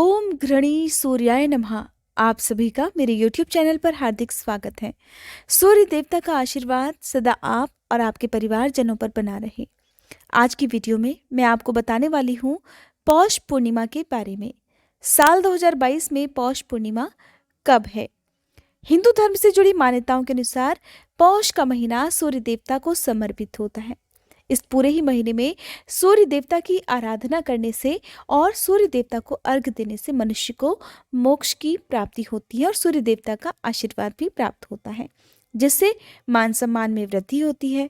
ओम घृणी सूर्याय नमः। आप सभी का मेरे YouTube चैनल पर हार्दिक स्वागत है। सूर्य देवता का आशीर्वाद सदा आप और आपके परिवारजनों पर बना रहे। आज की वीडियो में मैं आपको बताने वाली हूँ पौष पूर्णिमा के बारे में। साल 2022 में पौष पूर्णिमा कब है? हिंदू धर्म से जुड़ी मान्यताओं के अनुसार पौष का महीना सूर्य देवता को समर्पित होता है। इस पूरे ही महीने में सूर्य देवता की आराधना करने से और सूर्य देवता को अर्घ्य देने से मनुष्य को मोक्ष की प्राप्ति होती है और सूर्य देवता का आशीर्वाद भी प्राप्त होता है, जिससे मान सम्मान में वृद्धि होती है।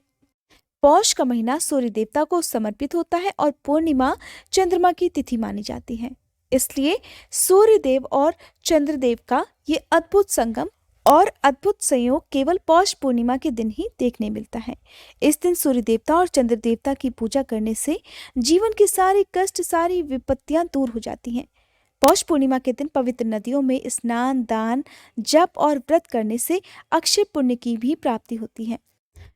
पौष का महीना सूर्य देवता को समर्पित होता है और पूर्णिमा चंद्रमा की तिथि मानी जाती है। इसलिए सूर्य देव और चंद्रदेव का ये अद्भुत संगम और अद्भुत संयोग केवल पौष पूर्णिमा के दिन ही देखने मिलता है। इस दिन सूर्य देवता और चंद्र देवता की पूजा करने से जीवन के सारे कष्ट, सारी विपत्तियां दूर हो जाती हैं। पौष पूर्णिमा के दिन पवित्र नदियों में स्नान, दान, जप और व्रत करने से अक्षय पुण्य की भी प्राप्ति होती है।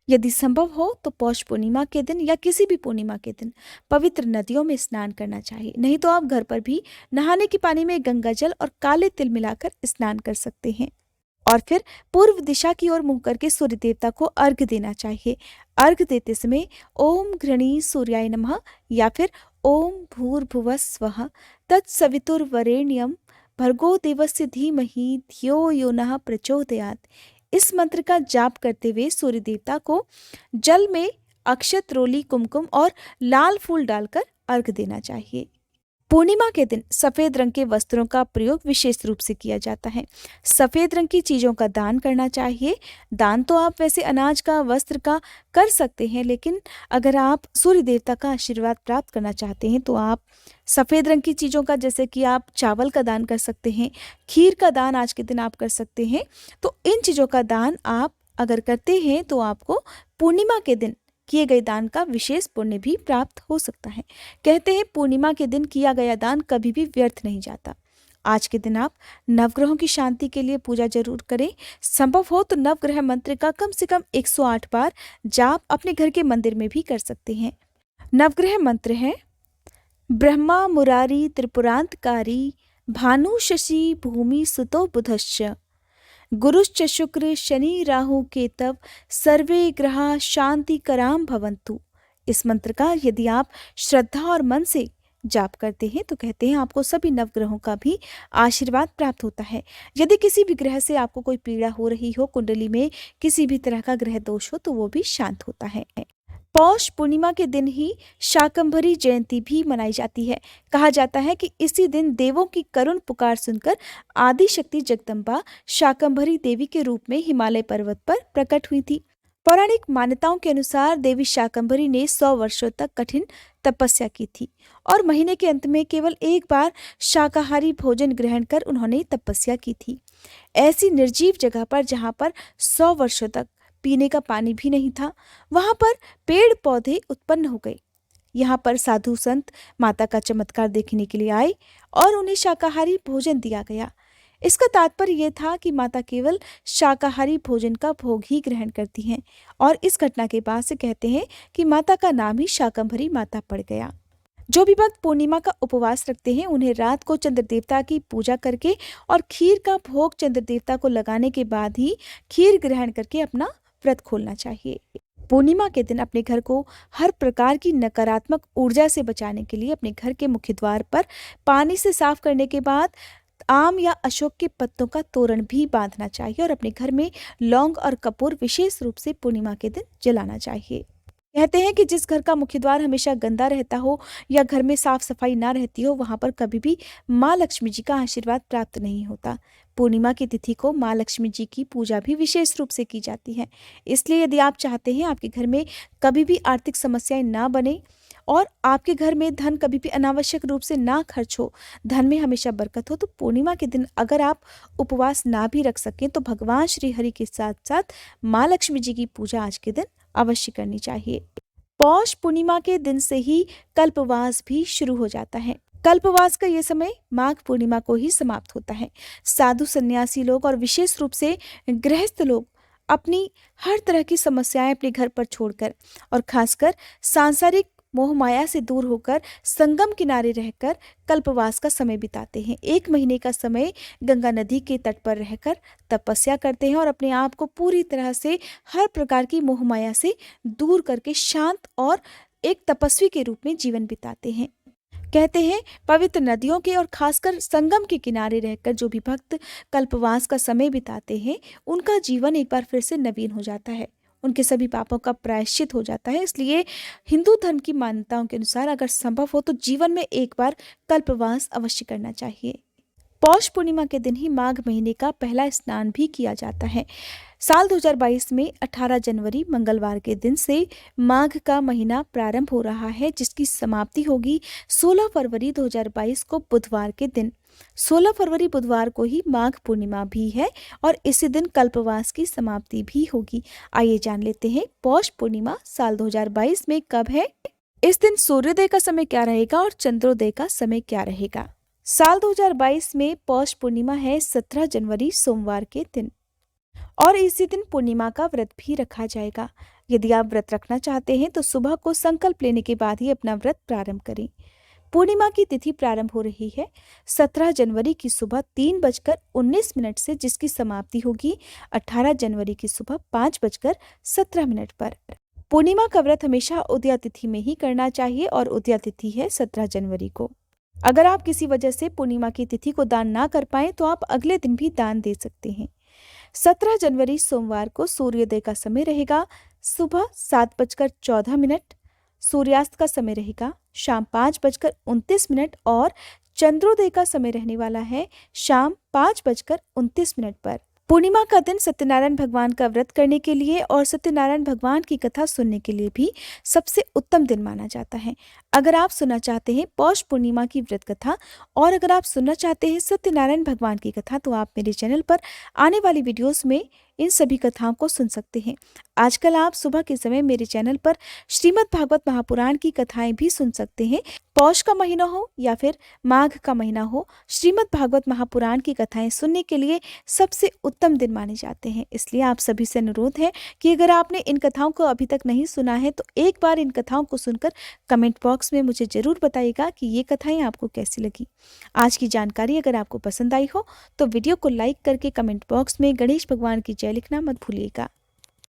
यदि संभव हो तो पौष पूर्णिमा के दिन या किसी भी पूर्णिमा के दिन पवित्र नदियों में स्नान करना चाहिए। नहीं तो आप घर पर भी नहाने के पानी में गंगा जल और काले तिल मिलाकर स्नान कर सकते हैं और फिर पूर्व दिशा की ओर मुंह करके सूर्य देवता को अर्घ्य देना चाहिए। अर्घ्य देते समय ओम घृणी सूर्याय नमः या फिर ओम भूर्भुवः स्वः तत्सवितुर्वरेण्यं भर्गो देवस्य धीमहि धियो यो नः प्रचोदयात्, इस मंत्र का जाप करते हुए सूर्य देवता को जल में अक्षत, रोली, कुमकुम और लाल फूल डालकर अर्घ्य देना चाहिए। पूर्णिमा के दिन सफेद रंग के वस्त्रों का प्रयोग विशेष रूप से किया जाता है। सफेद रंग की चीजों का दान करना चाहिए। दान तो आप वैसे अनाज का, वस्त्र का कर सकते हैं, लेकिन अगर आप सूर्य देवता का आशीर्वाद प्राप्त करना चाहते हैं तो आप सफेद रंग की चीजों का, जैसे कि आप चावल का दान कर सकते हैं, खीर का दान आज के दिन आप कर सकते हैं। तो इन चीजों का दान आप अगर करते हैं तो आपको पूर्णिमा के दिन किए गए दान का विशेष पुण्य भी प्राप्त हो सकता है। कहते हैं पूर्णिमा के दिन किया गया दान कभी भी व्यर्थ नहीं जाता। आज के दिन आप नवग्रहों की शांति के लिए पूजा जरूर करें। संभव हो तो नवग्रह मंत्र का कम से कम 108 बार जाप अपने घर के मंदिर में भी कर सकते हैं। नवग्रह मंत्र है ब्रह्मा मुरारी त्रिपुरांतकारी भानु शशि भूमि सुतो बुधश्च गुरुश्च शुक्र शनि राहु केतव सर्वे ग्रहा शांति कराम भवन्तु। इस मंत्र का यदि आप श्रद्धा और मन से जाप करते हैं तो कहते हैं आपको सभी नवग्रहों का भी आशीर्वाद प्राप्त होता है। यदि किसी भी ग्रह से आपको कोई पीड़ा हो रही हो, कुंडली में किसी भी तरह का ग्रह दोष हो, तो वो भी शांत होता है। पौष पूर्णिमा के दिन ही शाकंभरी जयंती भी मनाई जाती है। कहा जाता है कि इसी दिन देवों की करुण पुकार सुनकर आदि शक्ति जगदम्बा शाकंभरी देवी के रूप में हिमालय पर्वत पर प्रकट हुई थी। पौराणिक मान्यताओं के अनुसार देवी शाकंभरी ने 100 वर्षों तक कठिन तपस्या की थी और महीने के अंत में केवल एक बार शाकाहारी भोजन ग्रहण कर उन्होंने तपस्या की थी। ऐसी निर्जीव जगह पर जहाँ पर 100 वर्षों तक पीने का पानी भी नहीं था, वहां पर पेड़ पौधे उत्पन्न हो गए। यहाँ पर साधु संत माता का चमत्कार देखने के लिए आए और उन्हें शाकाहारी भोजन दिया गया। इसका तात्पर्य यह था कि माता केवल शाकाहारी भोजन का भोग ही ग्रहण करती हैं और इस घटना के बाद से कहते हैं कि माता का नाम ही शाकंभरी माता पड़ गया। जो भी भक्त पूर्णिमा का उपवास रखते हैं उन्हें रात को चंद्र देवता की पूजा करके और खीर का भोग चंद्र देवता को लगाने के बाद ही खीर ग्रहण करके अपना व्रत खोलना चाहिए। पूर्णिमा के दिन अपने घर को हर प्रकार की नकारात्मक ऊर्जा से बचाने के लिए अपने घर के मुख्य द्वार पर पानी से साफ करने के बाद आम या अशोक के पत्तों का तोरण भी बांधना चाहिए और अपने घर में लौंग और कपूर विशेष रूप से पूर्णिमा के दिन जलाना चाहिए। कहते हैं कि जिस घर का मुख्य द्वार हमेशा गंदा रहता हो या घर में साफ सफाई ना रहती हो, वहां पर कभी भी माँ लक्ष्मी जी का आशीर्वाद प्राप्त नहीं होता। पूर्णिमा की तिथि को माँ लक्ष्मी जी की पूजा भी विशेष रूप से की जाती है। इसलिए यदि आप चाहते हैं आपके घर में कभी भी आर्थिक समस्याएं ना बने और आपके घर में धन कभी भी अनावश्यक रूप से ना खर्च हो, धन में हमेशा बरकत हो, तो पूर्णिमा के दिन अगर आप उपवास ना भी रख सकें तो भगवान श्री हरि के साथ साथ माँ लक्ष्मी जी की पूजा आज के दिन अवश्य करनी चाहिए। पौष पूर्णिमा के दिन से ही कल्पवास भी शुरू हो जाता है। कल्पवास का ये समय माघ पूर्णिमा को ही समाप्त होता है। साधु सन्यासी लोग और विशेष रूप से गृहस्थ लोग अपनी हर तरह की समस्याएं अपने घर पर छोड़कर और खासकर सांसारिक मोह माया से दूर होकर संगम किनारे रहकर कल्पवास का समय बिताते हैं। 1 महीने का समय गंगा नदी के तट पर रहकर तपस्या करते हैं और अपने आप को पूरी तरह से हर प्रकार की मोह माया से दूर करके शांत और एक तपस्वी के रूप में जीवन बिताते हैं। कहते हैं पवित्र नदियों के और खासकर संगम के किनारे रहकर जो भी भक्त कल्पवास का समय बिताते हैं उनका जीवन एक बार फिर से नवीन हो जाता है, उनके सभी पापों का प्रायश्चित हो जाता है। इसलिए हिंदू धर्म की मान्यताओं के अनुसार अगर संभव हो तो जीवन में एक बार कल्पवास अवश्य करना चाहिए। पौष पूर्णिमा के दिन ही माघ महीने का पहला स्नान भी किया जाता है। साल 2022 में 18 जनवरी मंगलवार के दिन से माघ का महीना प्रारंभ हो रहा है, जिसकी समाप्ति होगी 16 फरवरी 2022 को बुधवार के दिन। 16 फरवरी बुधवार को ही माघ पूर्णिमा भी है और इसी दिन कल्पवास की समाप्ति भी होगी। आइए जान लेते हैं पौष पूर्णिमा साल 2022 में कब है। इस दिन सूर्योदय का समय क्या रहेगा और चंद्रोदय का समय क्या रहेगा। साल 2022 में पौष पूर्णिमा है 17 जनवरी सोमवार के दिन और इसी दिन पूर्णिमा का व्रत भी रखा जाएगा। यदि आप व्रत रखना चाहते हैं तो सुबह को संकल्प लेने के बाद ही अपना व्रत प्रारंभ करें। पूर्णिमा की तिथि प्रारंभ हो रही है 17 जनवरी की सुबह 3:19 से, जिसकी समाप्ति होगी 18 जनवरी की सुबह 5:17 पर। पूर्णिमा का व्रत हमेशा उदया तिथि में ही करना चाहिए और उदया तिथि है 17 जनवरी को। अगर आप किसी वजह से पूर्णिमा की तिथि को दान ना कर पाए तो आप अगले दिन भी दान दे सकते हैं। 17 जनवरी सोमवार को सूर्योदय का समय रहेगा सुबह 7:14, सूर्यास्त का समय रहेगा शाम 5:29 और चंद्रोदय का समय रहने वाला है शाम 5:29 पर। पूर्णिमा का दिन सत्यनारायण भगवान का व्रत करने के लिए और सत्यनारायण भगवान की कथा सुनने के लिए भी सबसे उत्तम दिन माना जाता है। अगर आप सुनना चाहते हैं पौष पूर्णिमा की व्रत कथा और अगर आप सुनना चाहते हैं सत्यनारायण भगवान की कथा तो आप मेरे चैनल पर आने वाली वीडियोस में इन सभी कथाओं को सुन सकते हैं। आजकल आप सुबह के समय मेरे चैनल पर श्रीमद् भागवत महापुराण की कथाएं भी सुन सकते हैं। पौष का महीना हो या फिर माघ का महीना हो, श्रीमद् भागवत महापुराण की कथाएं सुनने के लिए सबसे उत्तम दिन माने जाते हैं। इसलिए आप सभी से अनुरोध है कि अगर आपने इन कथाओं को अभी तक नहीं सुना है तो एक बार इन कथाओं को सुनकर कमेंट बॉक्स में मुझे जरूर बताइएगा कि ये कथाएं आपको कैसी लगी। आज की जानकारी अगर आपको पसंद आई हो तो वीडियो को लाइक करके कमेंट बॉक्स में गणेश भगवान की जय लिखना मत भूलिएगा।